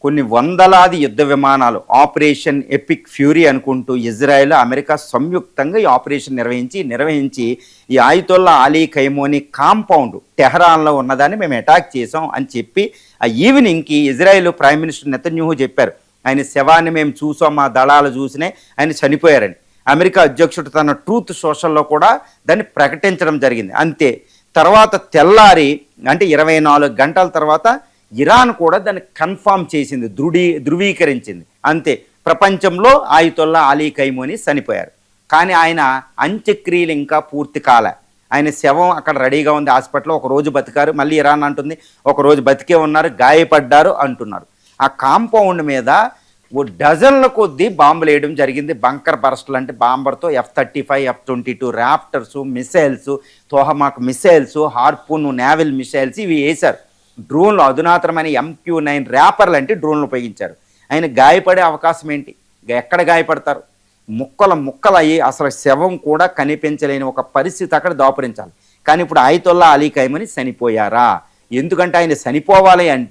కొన్ని వందలాది యుద్ధ విమానాలు ఆపరేషన్ ఎపిక్ ఫ్యూరీ అనుకుంటూ ఇజ్రాయెల్ అమెరికా సంయుక్తంగా ఈ ఆపరేషన్ నిర్వహించి ఈ ఆయితొల్లా అలీ ఖైమోని కాంపౌండ్ టెహరాన్లో ఉన్నదాన్ని మేము అటాక్ చేసాం అని చెప్పి ఆ ఈవినింగ్కి ఇజ్రాయెల్ ప్రైమ్ మినిస్టర్ నెతన్యాహు చెప్పారు, ఆయన శవాన్ని మేము చూసాం, మా దళాలు చూసినే ఆయన చనిపోయారని. అమెరికా అధ్యక్షుడు తన ట్రూత్ సోషల్లో కూడా దాన్ని ప్రకటించడం జరిగింది. అంతే తర్వాత తెల్లారి అంటే 24 గంటల తర్వాత ఇరాన్ కూడా దాన్ని కన్ఫామ్ చేసింది, ధృవీకరించింది. అంతే, ప్రపంచంలో ఆయితొల్లా అలీ ఖైమోని చనిపోయారు. కానీ ఆయన అంత్యక్రియలు ఇంకా పూర్తి కాలే. ఆయన శవం అక్కడ రెడీగా ఉంది హాస్పిటల్లో. ఒకరోజు బతికారు, మళ్ళీ ఇరాన్ అంటుంది ఒకరోజు బతికే ఉన్నారు, గాయపడ్డారు అంటున్నారు. ఆ కాంపౌండ్ మీద ఓ డజన్ల కొద్దీ బాంబులు వేయడం జరిగింది. బంకర్ బరస్టులు అంటే బాంబర్తో F-35, F-22 raptors, missiles, Tomahawk missiles, Harpoon naval missiles ఇవి వేశారు. డ్రోన్లు, అధునాతనమైన MQ-9 ర్యాపర్లు అంటే డ్రోన్లు ఉపయోగించారు. ఆయన గాయపడే అవకాశం ఏంటి? ఎక్కడ గాయపడతారు? ముక్కలు అయ్యి అసలు శవం కూడా కనిపించలేని ఒక పరిస్థితి అక్కడ దాపురించాలి. కానీ ఇప్పుడు ఆయితొల్లా అలీ ఖైమోని చనిపోయారా? ఎందుకంటే ఆయన చనిపోవాలి అంటే